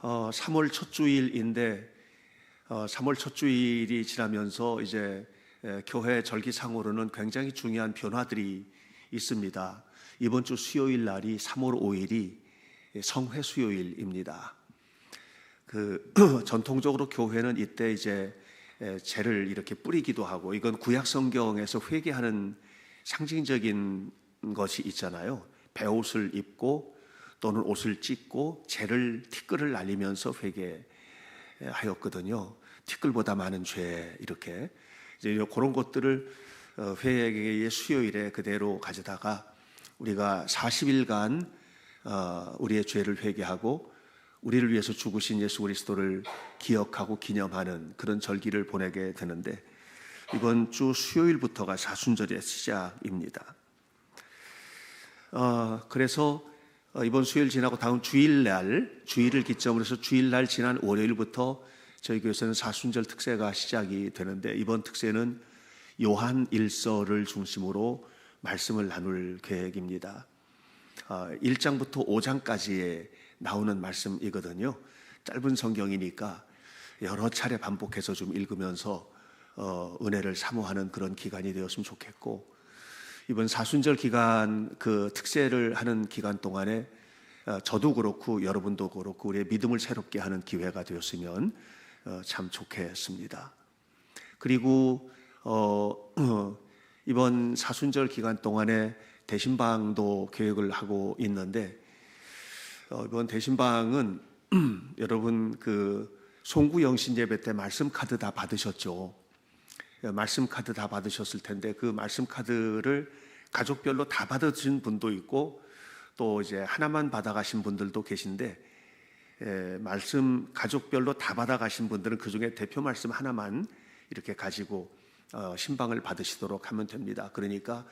3월 첫 주일인데 3월 첫 주일이 지나면서 이제 교회 절기상으로는 굉장히 중요한 변화들이 있습니다. 이번 주 수요일 날이 3월 5일이 성회 수요일입니다. 전통적으로 교회는 이때 이제 재를 이렇게 뿌리기도 하고, 이건 구약 성경에서 회개하는 상징적인 것이 있잖아요. 베옷을 입고 또는 옷을 찢고 재를 티끌을 날리면서 회개하였거든요. 티끌보다 많은 죄, 이렇게 이제 그런 것들을 회개의 수요일에 그대로 가져다가 우리가 40일간 우리의 죄를 회개하고 우리를 위해서 죽으신 예수 그리스도를 기억하고 기념하는 그런 절기를 보내게 되는데, 이번 주 수요일부터가 사순절의 시작입니다. 그래서 이번 수요일 지나고 다음 주일을 기점으로 해서 주일날 지난 월요일부터 저희 교회에서는 사순절 특세가 시작이 되는데, 이번 특세는 요한 1서를 중심으로 말씀을 나눌 계획입니다. 1장부터 5장까지에 나오는 말씀이거든요. 짧은 성경이니까 여러 차례 반복해서 좀 읽으면서 은혜를 사모하는 그런 기간이 되었으면 좋겠고, 이번 사순절 기간 특세를 하는 기간 동안에 저도 그렇고 여러분도 그렇고 우리의 믿음을 새롭게 하는 기회가 되었으면 참 좋겠습니다. 그리고 이번 사순절 기간 동안에 대신방도 계획을 하고 있는데, 이번 대신방은 여러분 송구 영신 예배 때 말씀 카드 다 받으셨죠? 말씀 카드 다 받으셨을 텐데, 그 말씀 카드를 가족별로 다 받으신 분도 있고 또 이제 하나만 받아가신 분들도 계신데, 말씀 가족별로 다 받아가신 분들은 그 중에 대표 말씀 하나만 이렇게 가지고 신방을 받으시도록 하면 됩니다. 그러니까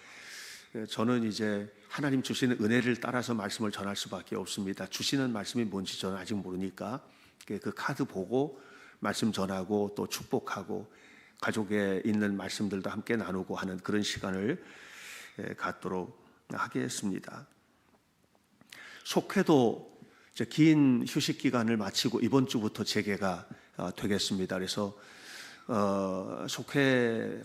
저는 이제 하나님 주시는 은혜를 따라서 말씀을 전할 수밖에 없습니다. 주시는 말씀이 뭔지 저는 아직 모르니까 그 카드 보고 말씀 전하고 또 축복하고 가족에 있는 말씀들도 함께 나누고 하는 그런 시간을 갖도록 하겠습니다. 속회도 이제 긴 휴식 기간을 마치고 이번 주부터 재개가 되겠습니다. 그래서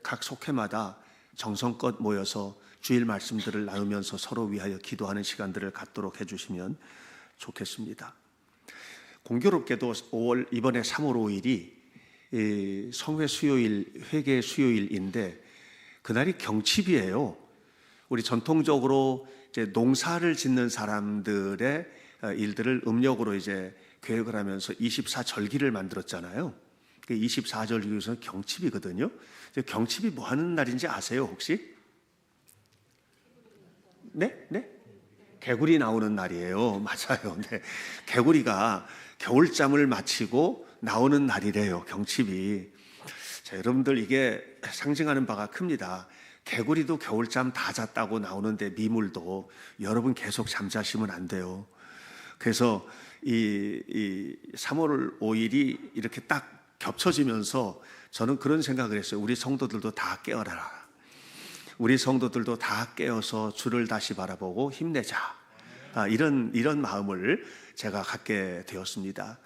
각 속회마다 정성껏 모여서 주일 말씀들을 나누면서 서로 위하여 기도하는 시간들을 갖도록 해주시면 좋겠습니다. 공교롭게도 이번에 3월 5일이 성회 수요일, 회개 수요일인데 그날이 경칩이에요. 우리 전통적으로 이제 농사를 짓는 사람들의 일들을 음력으로 이제 계획을 하면서 24절기를 만들었잖아요. 24절기에서는 경칩이거든요. 경칩이 뭐 하는 날인지 아세요, 혹시? 네? 개구리 나오는 날이에요. 맞아요. 네. 개구리가 겨울잠을 마치고 나오는 날이래요, 경칩이. 자, 여러분들 이게 상징하는 바가 큽니다. 개구리도 겨울잠 다 잤다고 나오는데 미물도 여러분 계속 잠자시면 안 돼요. 그래서 이 3월 5일이 이렇게 딱 겹쳐지면서 저는 그런 생각을 했어요. 우리 성도들도 다 깨어라. 우리 성도들도 다 깨어서 주를 다시 바라보고 힘내자. 이런 마음을 제가 갖게 되었습니다.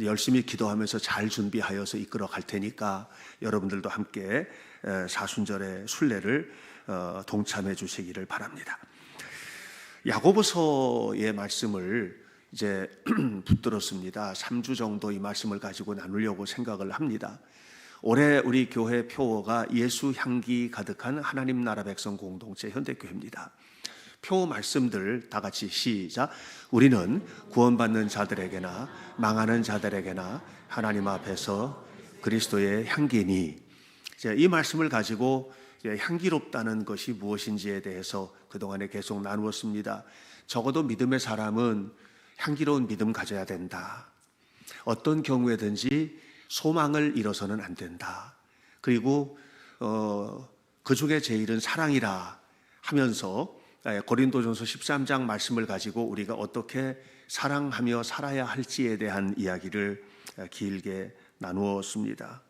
열심히 기도하면서 잘 준비하여서 이끌어 갈 테니까 여러분들도 함께 사순절의 순례를 동참해 주시기를 바랍니다. 야고보서의 말씀을 이제 붙들었습니다. 3주 정도 이 말씀을 가지고 나누려고 생각을 합니다. 올해 우리 교회 표어가 예수 향기 가득한 하나님 나라 백성 공동체 현대교회입니다. 표 말씀들 다 같이 시작. 우리는 구원받는 자들에게나 망하는 자들에게나 하나님 앞에서 그리스도의 향기니. 이 말씀을 가지고 향기롭다는 것이 무엇인지에 대해서 그동안에 계속 나누었습니다. 적어도 믿음의 사람은 향기로운 믿음 가져야 된다. 어떤 경우에든지 소망을 잃어서는 안 된다. 그리고 그 중에 제일은 사랑이라 하면서 고린도전서 13장 말씀을 가지고 우리가 어떻게 사랑하며 살아야 할지에 대한 이야기를 길게 나누었습니다.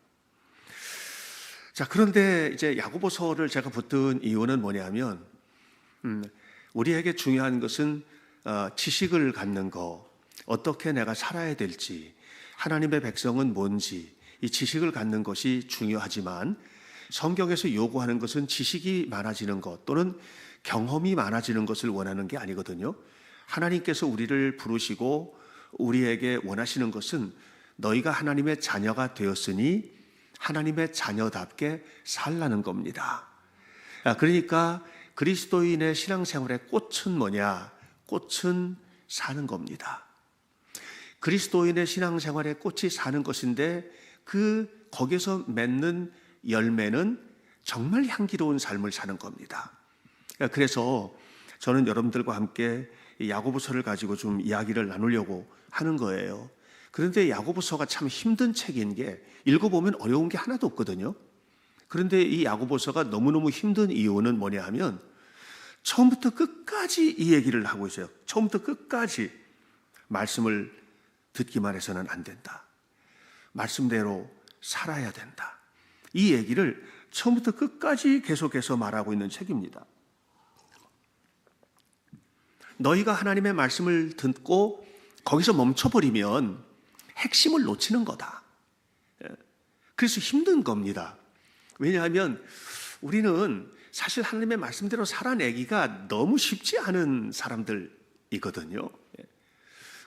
자, 그런데 이제 야고보서를 제가 붙든 이유는 뭐냐면 우리에게 중요한 것은 지식을 갖는 거, 어떻게 내가 살아야 될지, 하나님의 백성은 뭔지 이 지식을 갖는 것이 중요하지만 성경에서 요구하는 것은 지식이 많아지는 것 또는 경험이 많아지는 것을 원하는 게 아니거든요. 하나님께서 우리를 부르시고 우리에게 원하시는 것은 너희가 하나님의 자녀가 되었으니 하나님의 자녀답게 살라는 겁니다. 그러니까 그리스도인의 신앙생활의 꽃은 뭐냐? 꽃은 사는 겁니다. 그리스도인의 신앙생활의 꽃이 사는 것인데 거기서 맺는 열매는 정말 향기로운 삶을 사는 겁니다. 그래서 저는 여러분들과 함께 야고보서를 가지고 좀 이야기를 나누려고 하는 거예요. 그런데 야고보서가 참 힘든 책인 게 읽어보면 어려운 게 하나도 없거든요. 그런데 이 야고보서가 너무너무 힘든 이유는 뭐냐 하면 처음부터 끝까지 이 얘기를 하고 있어요. 처음부터 끝까지 말씀을 듣기만 해서는 안 된다. 말씀대로 살아야 된다. 이 얘기를 처음부터 끝까지 계속해서 말하고 있는 책입니다. 너희가 하나님의 말씀을 듣고 거기서 멈춰버리면 핵심을 놓치는 거다. 그래서 힘든 겁니다. 왜냐하면 우리는 사실 하나님의 말씀대로 살아내기가 너무 쉽지 않은 사람들이거든요.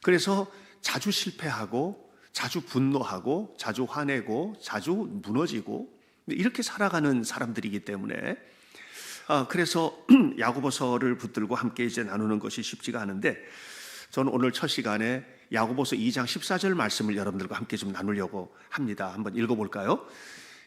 그래서 자주 실패하고 자주 분노하고 자주 화내고 자주 무너지고 이렇게 살아가는 사람들이기 때문에 그래서 야고보서를 붙들고 함께 이제 나누는 것이 쉽지가 않은데 저는 오늘 첫 시간에 야고보서 2장 14절 말씀을 여러분들과 함께 좀 나누려고 합니다. 한번 읽어볼까요?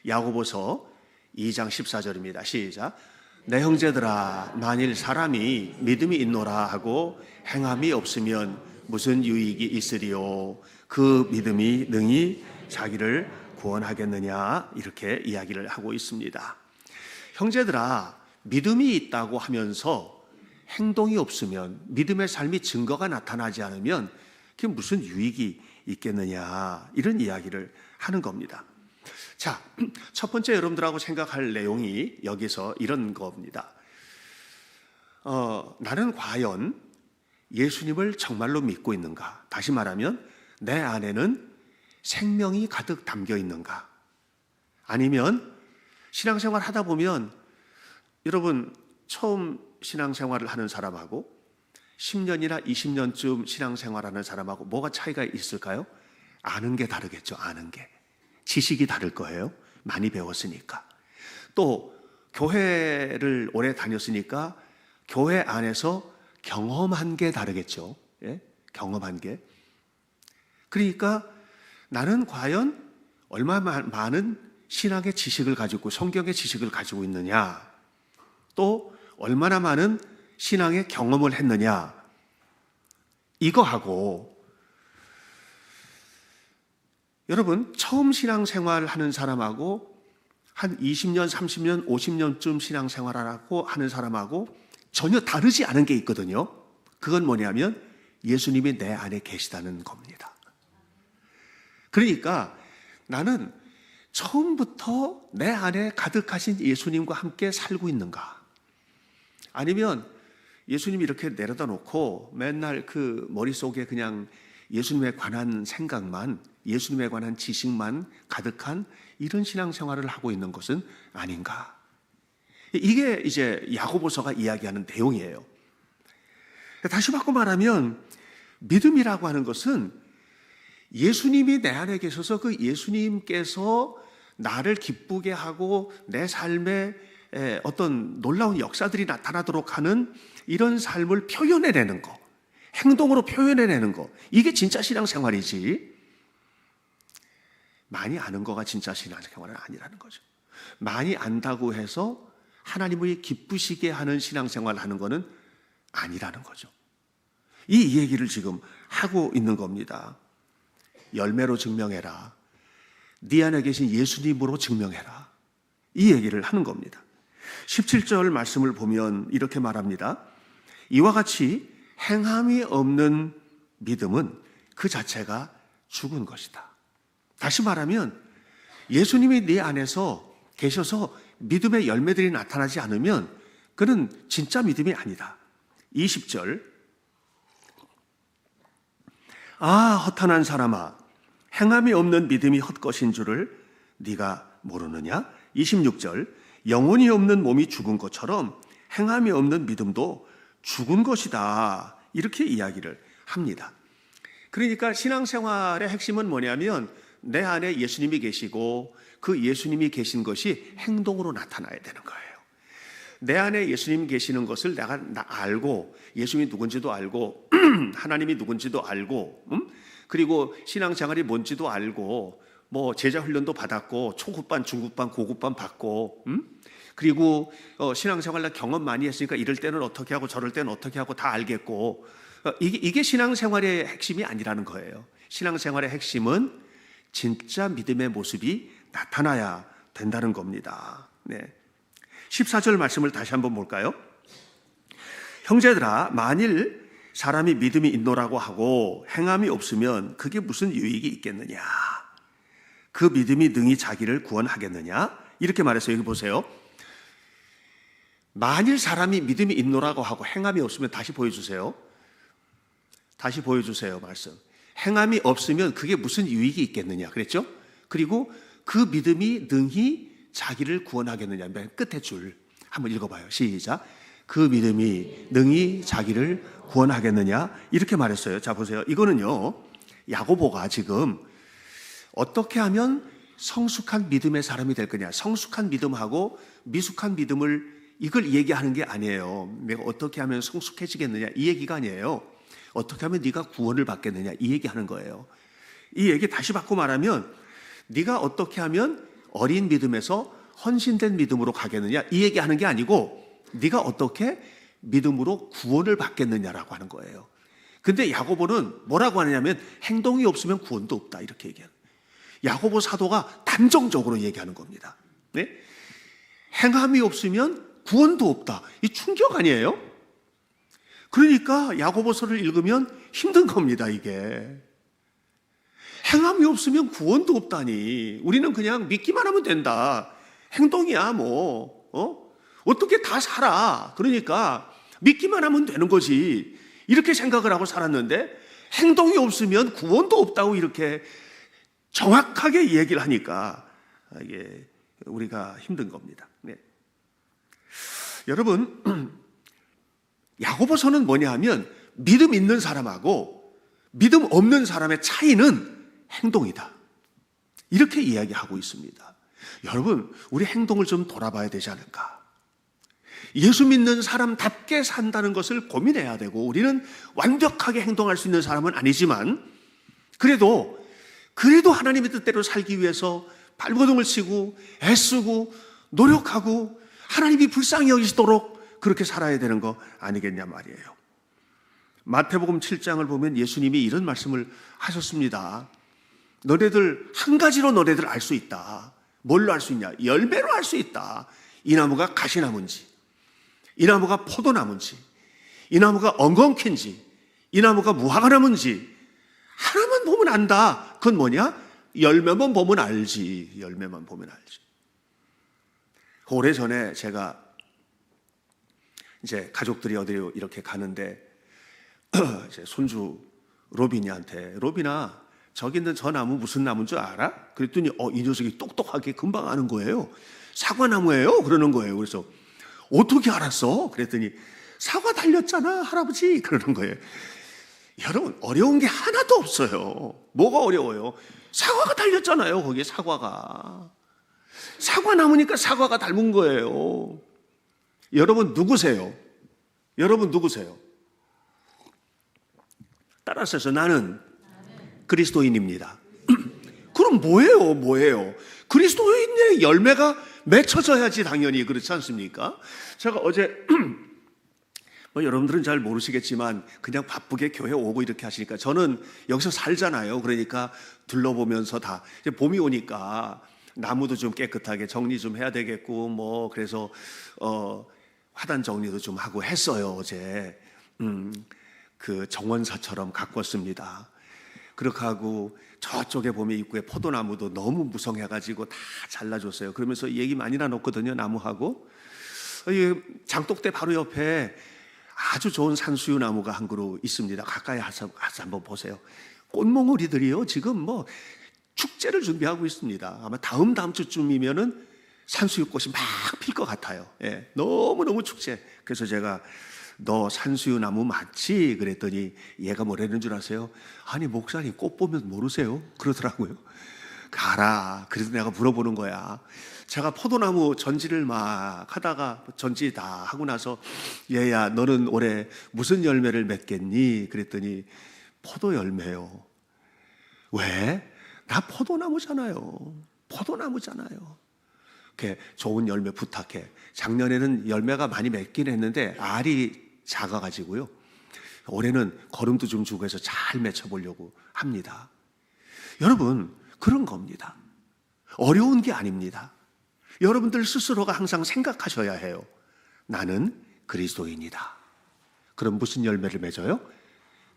야고보서 2장 14절입니다. 시작. 내 형제들아, 만일 사람이 믿음이 있노라 하고 행함이 없으면 무슨 유익이 있으리요? 그 믿음이 능히 자기를 구원하겠느냐? 이렇게 이야기를 하고 있습니다. 형제들아, 믿음이 있다고 하면서 행동이 없으면, 믿음의 삶이 증거가 나타나지 않으면 그게 무슨 유익이 있겠느냐? 이런 이야기를 하는 겁니다. 자, 첫 번째 여러분들하고 생각할 내용이 여기서 이런 겁니다. 나는 과연 예수님을 정말로 믿고 있는가? 다시 말하면 내 안에는 생명이 가득 담겨 있는가? 아니면 신앙생활 하다 보면 여러분 처음 신앙생활을 하는 사람하고 10년이나 20년쯤 신앙생활하는 사람하고 뭐가 차이가 있을까요? 아는 게 다르겠죠. 아는 게. 지식이 다를 거예요. 많이 배웠으니까. 또 교회를 오래 다녔으니까 교회 안에서 경험한 게 다르겠죠. 예? 경험한 게. 그러니까 나는 과연 얼마나 많은 신학의 지식을 가지고 있고 성경의 지식을 가지고 있느냐, 또 얼마나 많은 신앙의 경험을 했느냐, 이거하고 여러분 처음 신앙생활 하는 사람하고 한 20년, 30년, 50년쯤 신앙생활하고 하는 사람하고 전혀 다르지 않은 게 있거든요. 그건 뭐냐면 예수님이 내 안에 계시다는 겁니다. 그러니까 나는 처음부터 내 안에 가득하신 예수님과 함께 살고 있는가? 아니면 예수님이 이렇게 내려다 놓고 맨날 그 머릿속에 그냥 예수님에 관한 생각만, 예수님에 관한 지식만 가득한 이런 신앙생활을 하고 있는 것은 아닌가? 이게 이제 야고보서가 이야기하는 내용이에요. 다시 바꿔 말하면 믿음이라고 하는 것은 예수님이 내 안에 계셔서 그 예수님께서 나를 기쁘게 하고 내 삶에 어떤 놀라운 역사들이 나타나도록 하는 이런 삶을 표현해내는 거, 행동으로 표현해내는 거, 이게 진짜 신앙생활이지 많이 아는 거가 진짜 신앙생활은 아니라는 거죠. 많이 안다고 해서 하나님을 기쁘시게 하는 신앙생활을 하는 거는 아니라는 거죠. 이 얘기를 지금 하고 있는 겁니다. 열매로 증명해라. 네 안에 계신 예수님으로 증명해라. 이 얘기를 하는 겁니다. 17절 말씀을 보면 이렇게 말합니다. 이와 같이 행함이 없는 믿음은 그 자체가 죽은 것이다. 다시 말하면 예수님이 네 안에서 계셔서 믿음의 열매들이 나타나지 않으면 그는 진짜 믿음이 아니다. 20절 아, 허탄한 사람아, 행함이 없는 믿음이 헛것인 줄을 네가 모르느냐? 26절, 영혼이 없는 몸이 죽은 것처럼 행함이 없는 믿음도 죽은 것이다. 이렇게 이야기를 합니다. 그러니까 신앙생활의 핵심은 뭐냐면 내 안에 예수님이 계시고 그 예수님이 계신 것이 행동으로 나타나야 되는 거예요. 내 안에 예수님이 계시는 것을 내가 알고 예수님이 누군지도 알고 하나님이 누군지도 알고 그리고 신앙생활이 뭔지도 알고 뭐 제자 훈련도 받았고 초급반, 중급반, 고급반 받고 그리고 신앙생활 경험 많이 했으니까 이럴 때는 어떻게 하고 저럴 때는 어떻게 하고 다 알겠고 이게 신앙생활의 핵심이 아니라는 거예요. 신앙생활의 핵심은 진짜 믿음의 모습이 나타나야 된다는 겁니다. 네. 14절 말씀을 다시 한번 볼까요? 형제들아, 만일 사람이 믿음이 있노라고 하고 행함이 없으면 그게 무슨 유익이 있겠느냐? 그 믿음이 능히 자기를 구원하겠느냐? 이렇게 말했어요. 여기 보세요. 만일 사람이 믿음이 있노라고 하고 행함이 없으면 다시 보여주세요. 다시 보여주세요. 말씀. 행함이 없으면 그게 무슨 유익이 있겠느냐? 그랬죠? 그리고 그 믿음이 능히 자기를 구원하겠느냐? 맨 끝에 줄 한번 읽어봐요. 시작. 그 믿음이 능히 자기를 구원하겠느냐? 이렇게 말했어요. 자, 보세요. 이거는요, 야고보가 지금 어떻게 하면 성숙한 믿음의 사람이 될 거냐? 성숙한 믿음하고 미숙한 믿음을 이걸 얘기하는 게 아니에요. 내가 어떻게 하면 성숙해지겠느냐? 이 얘기가 아니에요. 어떻게 하면 네가 구원을 받겠느냐? 이 얘기하는 거예요. 이 얘기 다시 바꿔 말하면 네가 어떻게 하면 어린 믿음에서 헌신된 믿음으로 가겠느냐? 이 얘기하는 게 아니고 네가 어떻게 믿음으로 구원을 받겠느냐라고 하는 거예요. 근데 야고보는 뭐라고 하느냐면 행동이 없으면 구원도 없다 이렇게 얘기해요. 야고보 사도가 단정적으로 얘기하는 겁니다. 네? 행함이 없으면 구원도 없다. 이 충격 아니에요? 그러니까 야고보서를 읽으면 힘든 겁니다, 이게. 행함이 없으면 구원도 없다니. 우리는 그냥 믿기만 하면 된다. 행동이야, 뭐. 어떻게 다 살아. 그러니까 믿기만 하면 되는 거지. 이렇게 생각을 하고 살았는데 행동이 없으면 구원도 없다고 이렇게 정확하게 얘기를 하니까 이게 우리가 힘든 겁니다. 네. 여러분, 야고보서는 뭐냐 하면 믿음 있는 사람하고 믿음 없는 사람의 차이는 행동이다. 이렇게 이야기하고 있습니다. 여러분, 우리 행동을 좀 돌아봐야 되지 않을까? 예수 믿는 사람답게 산다는 것을 고민해야 되고 우리는 완벽하게 행동할 수 있는 사람은 아니지만 그래도 하나님의 뜻대로 살기 위해서 발버둥을 치고 애쓰고 노력하고 하나님이 불쌍히 여기시도록 그렇게 살아야 되는 거 아니겠냐 말이에요. 마태복음 7장을 보면 예수님이 이런 말씀을 하셨습니다. 너네들 한 가지로 너네들 알 수 있다. 뭘로 알 수 있냐? 열매로 알 수 있다. 이 나무가 가시나무인지, 이 나무가 포도나무인지, 이 나무가 엉겅퀴인지, 이 나무가 무화과나무인지 하나만 보면 안다. 그건 뭐냐? 열매만 보면 알지. 열매만 보면 알지. 오래전에 제가 이제 가족들이 어디로 이렇게 가는데 이제 손주 로빈이한테 로빈아, 저기 있는 저 나무 무슨 나무인 줄 알아? 그랬더니 이 녀석이 똑똑하게 금방 아는 거예요. 사과나무예요. 그러는 거예요. 그래서 어떻게 알았어? 그랬더니 사과 달렸잖아 할아버지. 그러는 거예요. 여러분, 어려운 게 하나도 없어요. 뭐가 어려워요? 사과가 달렸잖아요. 거기에 사과가. 사과나무니까 사과가 닮은 거예요. 여러분 누구세요? 여러분 누구세요? 따라서 나는 그리스도인입니다. 그럼 뭐예요? 그리스도인의 열매가 맺혀져야지 당연히 그렇지 않습니까? 제가 어제 여러분들은 잘 모르시겠지만 그냥 바쁘게 교회 오고 이렇게 하시니까 저는 여기서 살잖아요. 그러니까 둘러보면서 다 이제 봄이 오니까 나무도 좀 깨끗하게 정리 좀 해야 되겠고 그래서 화단 정리도 좀 하고 했어요. 어제 그 정원사처럼 가꿨습니다. 그렇게 하고 저쪽에 보면 입구에 포도나무도 너무 무성해가지고 다 잘라줬어요. 그러면서 얘기 많이 나눴거든요. 나무하고 장독대 바로 옆에 아주 좋은 산수유 나무가 한 그루 있습니다. 가까이 가서 한번 보세요. 꽃몽오리들이요 지금 뭐 축제를 준비하고 있습니다. 아마 다음 주쯤이면은 산수유꽃이 막 필 것 같아요. 예, 너무너무 축제. 그래서 제가 너 산수유 나무 맞지? 그랬더니 얘가 뭐라는 줄 아세요? 아니 목사님 꽃 보면 모르세요? 그러더라고요. 가라. 그래서 내가 물어보는 거야. 제가 포도나무 전지를 막 하다가 전지 다 하고 나서 얘야 너는 올해 무슨 열매를 맺겠니? 그랬더니 포도 열매요. 왜? 나 포도나무잖아요. 포도나무잖아요. 이렇게 좋은 열매 부탁해. 작년에는 열매가 많이 맺긴 했는데 알이 작아가지고요. 올해는 거름도 좀 주고 해서 잘 맺혀보려고 합니다. 여러분, 그런 겁니다. 어려운 게 아닙니다. 여러분들 스스로가 항상 생각하셔야 해요. 나는 그리스도인이다. 그럼 무슨 열매를 맺어요?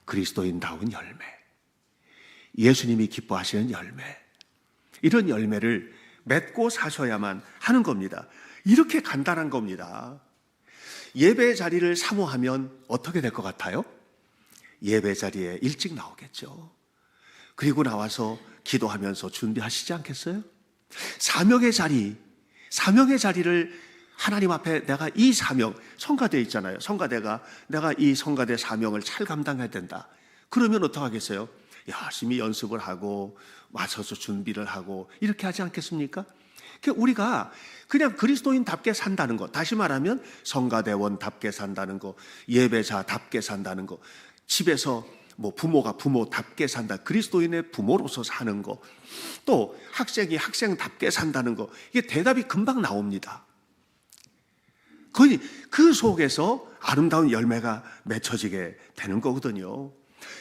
그리스도인다운 열매. 예수님이 기뻐하시는 열매. 이런 열매를 맺고 사셔야만 하는 겁니다. 이렇게 간단한 겁니다. 예배 자리를 사모하면 어떻게 될 것 같아요? 예배 자리에 일찍 나오겠죠. 그리고 나와서 기도하면서 준비하시지 않겠어요? 사명의 자리를 하나님 앞에 내가 이 사명, 성가대 있잖아요. 성가대가 내가 이 성가대 사명을 잘 감당해야 된다. 그러면 어떡하겠어요? 열심히 연습을 하고 와서서 준비를 하고 이렇게 하지 않겠습니까? 우리가 그냥 그리스도인답게 산다는 것, 다시 말하면 성가대원답게 산다는 것, 예배자답게 산다는 것, 집에서 뭐 부모가 부모답게 산다, 그리스도인의 부모로서 사는 것, 또 학생이 학생답게 산다는 것, 이게 대답이 금방 나옵니다. 그 속에서 아름다운 열매가 맺혀지게 되는 거거든요.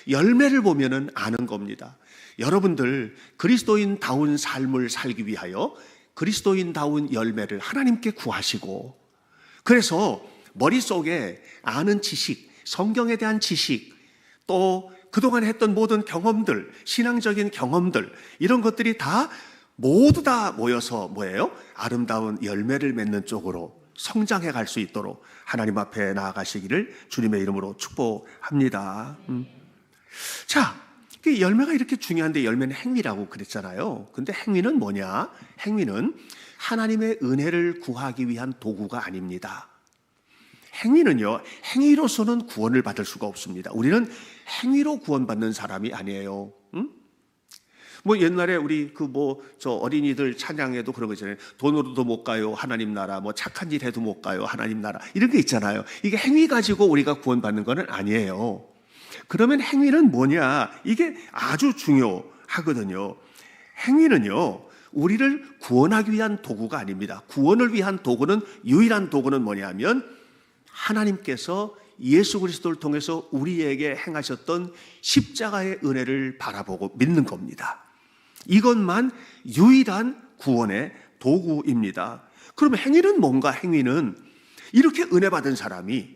열매를 보면은 아는 겁니다. 여러분들 그리스도인다운 삶을 살기 위하여 그리스도인다운 열매를 하나님께 구하시고, 그래서 머릿속에 아는 지식, 성경에 대한 지식, 또 그동안 했던 모든 경험들, 신앙적인 경험들, 이런 것들이 모두 다 모여서 뭐예요? 아름다운 열매를 맺는 쪽으로 성장해 갈 수 있도록 하나님 앞에 나아가시기를 주님의 이름으로 축복합니다. 자, 열매가 이렇게 중요한데 열매는 행위라고 그랬잖아요. 근데 행위는 뭐냐? 행위는 하나님의 은혜를 구하기 위한 도구가 아닙니다. 행위는요, 행위로서는 구원을 받을 수가 없습니다. 우리는 행위로 구원받는 사람이 아니에요. 뭐 옛날에 우리 저 어린이들 찬양에도 그런 거 있잖아요. 돈으로도 못 가요, 하나님 나라. 뭐 착한 일 해도 못 가요, 하나님 나라. 이런 게 있잖아요. 이게 행위 가지고 우리가 구원받는 거는 아니에요. 그러면 행위는 뭐냐? 이게 아주 중요하거든요. 행위는요, 우리를 구원하기 위한 도구가 아닙니다. 구원을 위한 도구는, 유일한 도구는 뭐냐면 하나님께서 예수 그리스도를 통해서 우리에게 행하셨던 십자가의 은혜를 바라보고 믿는 겁니다. 이것만 유일한 구원의 도구입니다. 그럼 행위는 뭔가? 행위는 이렇게 은혜 받은 사람이,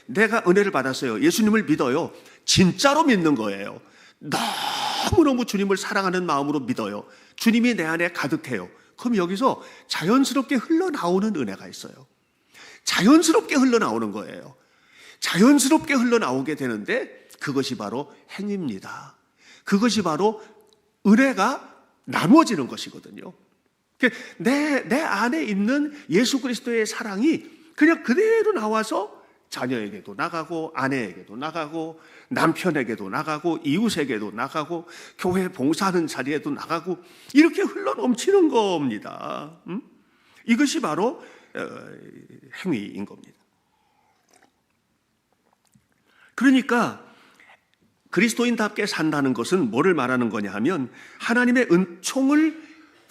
내가 은혜를 받았어요, 예수님을 믿어요, 진짜로 믿는 거예요. 너무너무 주님을 사랑하는 마음으로 믿어요. 주님이 내 안에 가득해요. 그럼 여기서 자연스럽게 흘러나오는 은혜가 있어요. 자연스럽게 흘러나오는 거예요. 자연스럽게 흘러나오게 되는데 그것이 바로 행위입니다. 그것이 바로 은혜가 나누어지는 것이거든요. 내 안에 있는 예수 그리스도의 사랑이 그냥 그대로 나와서 자녀에게도 나가고, 아내에게도 나가고, 남편에게도 나가고, 이웃에게도 나가고, 교회 봉사하는 자리에도 나가고, 이렇게 흘러넘치는 겁니다. 이것이 바로 행위인 겁니다. 그러니까 그리스도인답게 산다는 것은 뭐를 말하는 거냐 하면, 하나님의 은총을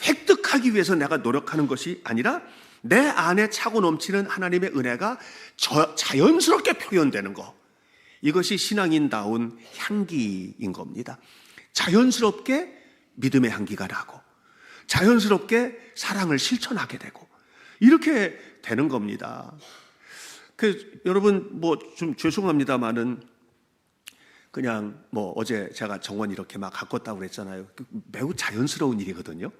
획득하기 위해서 내가 노력하는 것이 아니라 내 안에 차고 넘치는 하나님의 은혜가 자연스럽게 표현되는 것, 이것이 신앙인다운 향기인 겁니다. 자연스럽게 믿음의 향기가 나고, 자연스럽게 사랑을 실천하게 되고, 이렇게 되는 겁니다. 여러분 뭐 좀 죄송합니다만은 그냥 뭐 어제 제가 정원 이렇게 막 가꿨다고 그랬잖아요. 매우 자연스러운 일이거든요.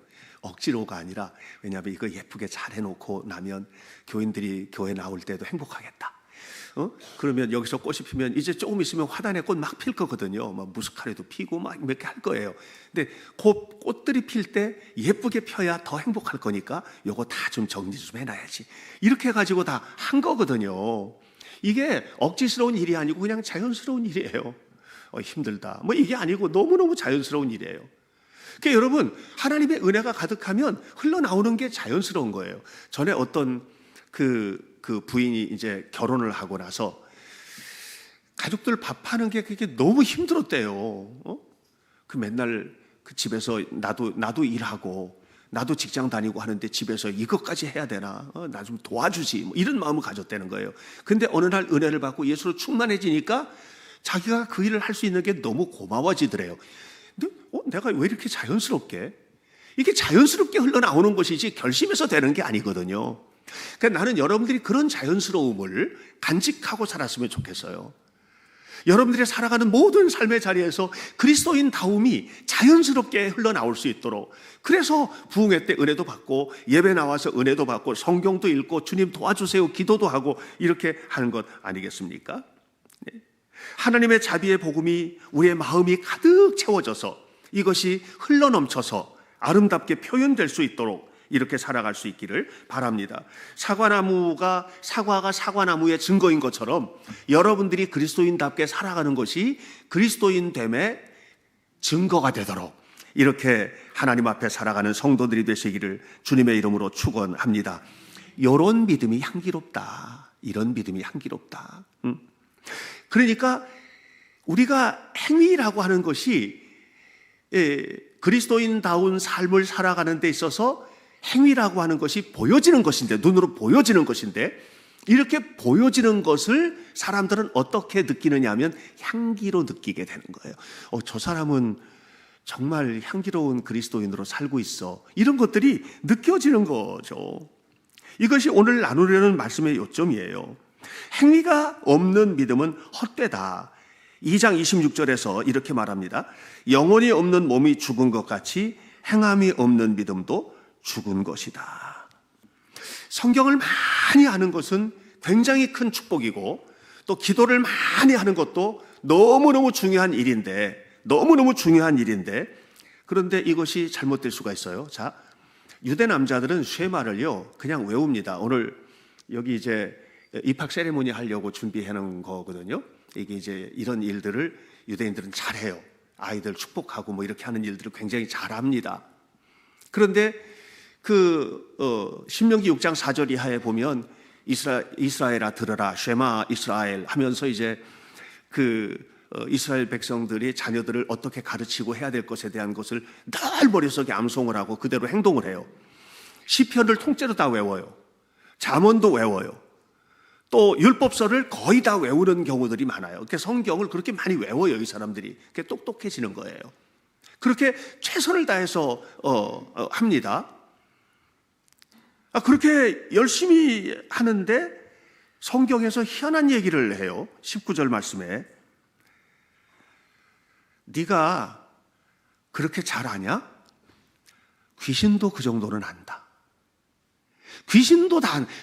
억지로가 아니라, 왜냐하면 이거 예쁘게 잘 해놓고 나면 교인들이 교회 나올 때도 행복하겠다. 그러면 여기서 꽃이 피면 이제 조금 있으면 화단에 꽃 막 필 거거든요. 막 무스카리도 피고 막 이렇게 할 거예요. 근데 그 꽃들이 필 때 예쁘게 펴야 더 행복할 거니까 요거 다 좀 정리 좀 해놔야지. 이렇게 해가지고 다 한 거거든요. 이게 억지스러운 일이 아니고 그냥 자연스러운 일이에요. 힘들다. 뭐 이게 아니고 너무너무 자연스러운 일이에요. 그러니까 여러분, 하나님의 은혜가 가득하면 흘러나오는 게 자연스러운 거예요. 전에 어떤 그 부인이 이제 결혼을 하고 나서 가족들 밥하는 게 그게 너무 힘들었대요. 그 맨날 그 집에서 나도 일하고 나도 직장 다니고 하는데 집에서 이것까지 해야 되나? 나 좀 도와주지. 뭐 이런 마음을 가졌다는 거예요. 근데 어느 날 은혜를 받고 예수로 충만해지니까 자기가 그 일을 할 수 있는 게 너무 고마워지더래요. 근데 내가 왜 이렇게 자연스럽게? 이게 자연스럽게 흘러나오는 것이지 결심해서 되는 게 아니거든요. 그러니까 나는 여러분들이 그런 자연스러움을 간직하고 살았으면 좋겠어요. 여러분들이 살아가는 모든 삶의 자리에서 그리스도인다움이 자연스럽게 흘러나올 수 있도록, 그래서 부흥회 때 은혜도 받고 예배 나와서 은혜도 받고 성경도 읽고 주님 도와주세요 기도도 하고 이렇게 하는 것 아니겠습니까? 네. 하나님의 자비의 복음이 우리의 마음이 가득 채워져서 이것이 흘러넘쳐서 아름답게 표현될 수 있도록 이렇게 살아갈 수 있기를 바랍니다. 사과가 사과나무의 증거인 것처럼 여러분들이 그리스도인답게 살아가는 것이 그리스도인됨의 증거가 되도록 이렇게 하나님 앞에 살아가는 성도들이 되시기를 주님의 이름으로 축원합니다. 이런 믿음이 향기롭다. 이런 믿음이 향기롭다. 그러니까 우리가 행위라고 하는 것이 그리스도인다운 삶을 살아가는 데 있어서 행위라고 하는 것이 보여지는 것인데, 눈으로 보여지는 것인데, 이렇게 보여지는 것을 사람들은 어떻게 느끼느냐 하면 향기로 느끼게 되는 거예요. 저 사람은 정말 향기로운 그리스도인으로 살고 있어. 이런 것들이 느껴지는 거죠. 이것이 오늘 나누려는 말씀의 요점이에요. 행위가 없는 믿음은 헛되다. 2장 26절에서 이렇게 말합니다. 영혼이 없는 몸이 죽은 것 같이 행함이 없는 믿음도 죽은 것이다. 성경을 많이 아는 것은 굉장히 큰 축복이고 또 기도를 많이 하는 것도 너무너무 중요한 일인데 그런데 이것이 잘못될 수가 있어요. 자, 유대 남자들은 쉐마를요 그냥 외웁니다. 오늘 여기 이제 입학 세레모니 하려고 준비해 놓은 거거든요. 이게 이제 이런 일들을 유대인들은 잘해요. 아이들 축복하고 뭐 이렇게 하는 일들을 굉장히 잘합니다. 그런데 신명기 6장 4절 이하에 보면 이스라엘아 들으라 쉐마 이스라엘 하면서 이제 이스라엘 백성들이 자녀들을 어떻게 가르치고 해야 될 것에 대한 것을 늘 머릿속에 암송을 하고 그대로 행동을 해요. 시편을 통째로 다 외워요. 잠언도 외워요. 또 율법서를 거의 다 외우는 경우들이 많아요. 그러니까 성경을 그렇게 많이 외워요. 이 사람들이. 그렇게 똑똑해지는 거예요. 그렇게 최선을 다해서 합니다. 그렇게 열심히 하는데 성경에서 희한한 얘기를 해요. 19절 말씀에 네가 그렇게 잘하냐? 귀신도 그 정도는 안다.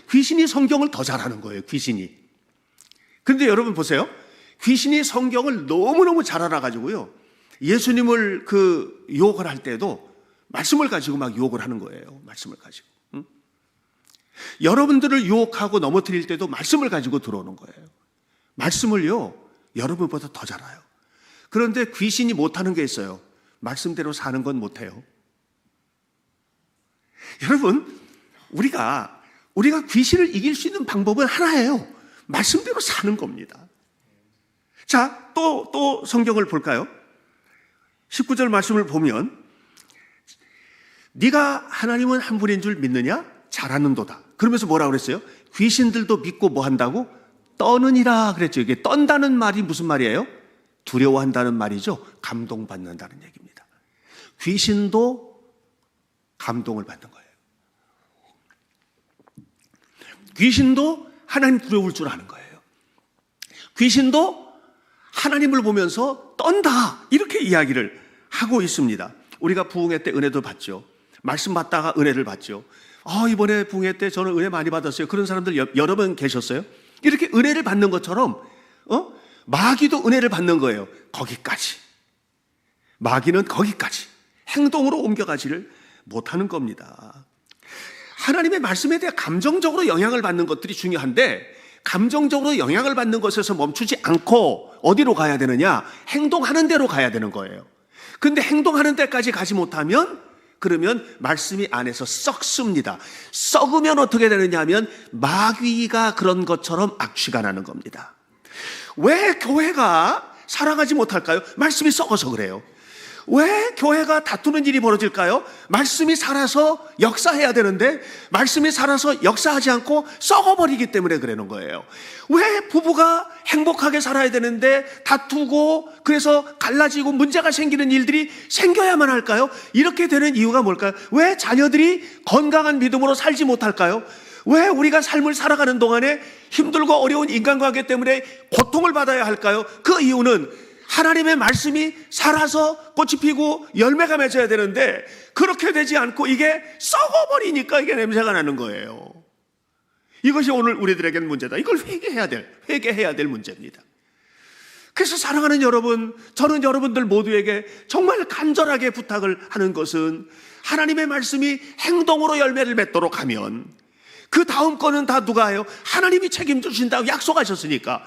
귀신이 성경을 더 잘하는 거예요. 귀신이. 그런데 여러분 보세요. 귀신이 성경을 너무너무 잘 알아가지고요. 예수님을 유혹을 할 때도 말씀을 가지고 막 유혹을 하는 거예요. 말씀을 가지고. 여러분들을 유혹하고 넘어뜨릴 때도 말씀을 가지고 들어오는 거예요. 말씀을요, 여러분보다 더 잘 알아요. 그런데 귀신이 못하는 게 있어요. 말씀대로 사는 건 못해요. 여러분, 우리가 귀신을 이길 수 있는 방법은 하나예요. 말씀대로 사는 겁니다. 자, 또 성경을 볼까요? 19절 말씀을 보면 네가 하나님은 한 분인 줄 믿느냐? 잘하는도다. 그러면서 뭐라고 그랬어요? 귀신들도 믿고 뭐 한다고? 떠느니라 그랬죠. 이게 떤다는 말이 무슨 말이에요? 두려워한다는 말이죠. 감동받는다는 얘기입니다. 귀신도 감동을 받는 거예요. 귀신도 하나님 두려울 줄 아는 거예요. 귀신도 하나님을 보면서 떤다 이렇게 이야기를 하고 있습니다. 우리가 부흥회 때 은혜도 받죠. 말씀 받다가 은혜를 받죠. 이번에 부흥회 때 저는 은혜 많이 받았어요. 그런 사람들 여러 번 계셨어요? 이렇게 은혜를 받는 것처럼 마귀도 은혜를 받는 거예요. 거기까지. 마귀는 거기까지 행동으로 옮겨가지를 못하는 겁니다. 하나님의 말씀에 대해 감정적으로 영향을 받는 것들이 중요한데, 감정적으로 영향을 받는 것에서 멈추지 않고 어디로 가야 되느냐? 행동하는 대로 가야 되는 거예요. 근데 행동하는 데까지 가지 못하면, 그러면 말씀이 안에서 썩습니다. 썩으면 어떻게 되느냐 하면 마귀가 그런 것처럼 악취가 나는 겁니다. 왜 교회가 살아가지 못할까요? 말씀이 썩어서 그래요. 왜 교회가 다투는 일이 벌어질까요? 말씀이 살아서 역사해야 되는데 말씀이 살아서 역사하지 않고 썩어버리기 때문에 그러는 거예요. 왜 부부가 행복하게 살아야 되는데 다투고 그래서 갈라지고 문제가 생기는 일들이 생겨야만 할까요? 이렇게 되는 이유가 뭘까요? 왜 자녀들이 건강한 믿음으로 살지 못할까요? 왜 우리가 삶을 살아가는 동안에 힘들고 어려운 인간관계 때문에 고통을 받아야 할까요? 그 이유는 하나님의 말씀이 살아서 꽃이 피고 열매가 맺어야 되는데 그렇게 되지 않고 이게 썩어버리니까 이게 냄새가 나는 거예요. 이것이 오늘 우리들에게는 문제다. 이걸 회개해야 될 문제입니다. 그래서 사랑하는 여러분, 저는 여러분들 모두에게 정말 간절하게 부탁을 하는 것은 하나님의 말씀이 행동으로 열매를 맺도록 하면 그 다음 거는 다 누가 해요? 하나님이 책임져 주신다고 약속하셨으니까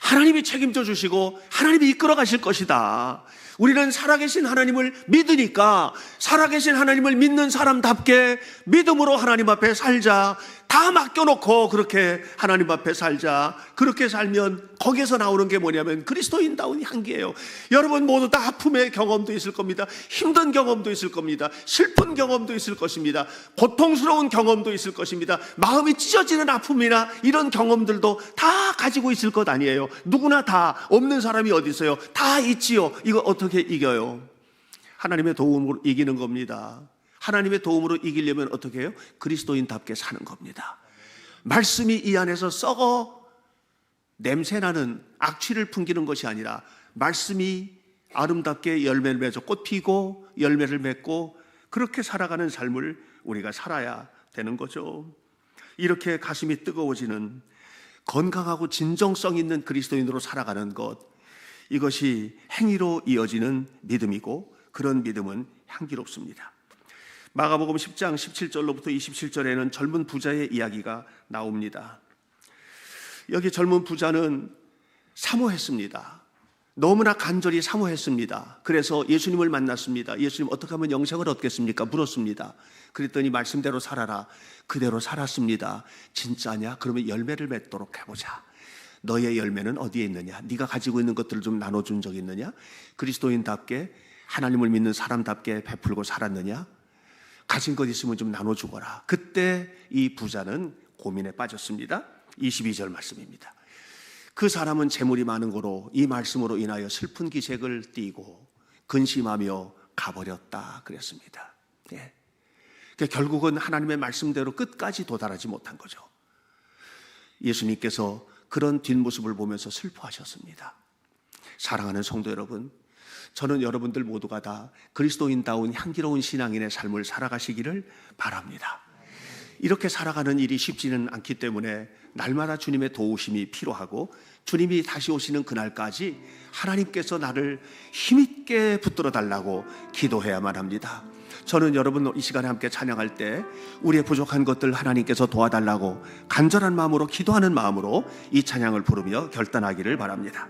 하나님이 책임져 주시고 하나님이 이끌어 가실 것이다. 우리는 살아계신 하나님을 믿으니까 살아계신 하나님을 믿는 사람답게 믿음으로 하나님 앞에 살자. 다 맡겨놓고 그렇게 하나님 앞에 살자. 그렇게 살면 거기에서 나오는 게 뭐냐면 그리스도인다운 향기예요. 여러분 모두 다 아픔의 경험도 있을 겁니다. 힘든 경험도 있을 겁니다. 슬픈 경험도 있을 것입니다. 고통스러운 경험도 있을 것입니다. 마음이 찢어지는 아픔이나 이런 경험들도 다 가지고 있을 것 아니에요. 누구나 다. 없는 사람이 어디 있어요? 다 있지요. 이거 어떻게 이겨요? 하나님의 도움으로 이기는 겁니다. 하나님의 도움으로 이기려면 어떻게 해요? 그리스도인답게 사는 겁니다. 말씀이 이 안에서 썩어 냄새나는 악취를 풍기는 것이 아니라 말씀이 아름답게 열매를 맺어 꽃 피고 열매를 맺고 그렇게 살아가는 삶을 우리가 살아야 되는 거죠. 이렇게 가슴이 뜨거워지는 건강하고 진정성 있는 그리스도인으로 살아가는 것, 이것이 행위로 이어지는 믿음이고 그런 믿음은 향기롭습니다. 마가복음 10장 17절로부터 27절에는 젊은 부자의 이야기가 나옵니다. 여기 젊은 부자는 사모했습니다. 너무나 간절히 사모했습니다. 그래서 예수님을 만났습니다. 예수님, 어떻게 하면 영생을 얻겠습니까? 물었습니다. 그랬더니 말씀대로 살아라. 그대로 살았습니다. 진짜냐? 그러면 열매를 맺도록 해보자. 너의 열매는 어디에 있느냐? 네가 가지고 있는 것들을 좀 나눠준 적이 있느냐? 그리스도인답게 하나님을 믿는 사람답게 베풀고 살았느냐? 가진 것 있으면 좀 나눠주거라. 그때 이 부자는 고민에 빠졌습니다. 22절 말씀입니다. 그 사람은 재물이 많은 거로 이 말씀으로 인하여 슬픈 기색을 띠고 근심하며 가버렸다 그랬습니다. 예. 그러니까 결국은 하나님의 말씀대로 끝까지 도달하지 못한 거죠. 예수님께서 그런 뒷모습을 보면서 슬퍼하셨습니다. 사랑하는 성도 여러분, 저는 여러분들 모두가 다 그리스도인다운 향기로운 신앙인의 삶을 살아가시기를 바랍니다. 이렇게 살아가는 일이 쉽지는 않기 때문에 날마다 주님의 도우심이 필요하고 주님이 다시 오시는 그날까지 하나님께서 나를 힘있게 붙들어 달라고 기도해야만 합니다. 저는 여러분 이 시간에 함께 찬양할 때 우리의 부족한 것들 하나님께서 도와달라고 간절한 마음으로 기도하는 마음으로 이 찬양을 부르며 결단하기를 바랍니다.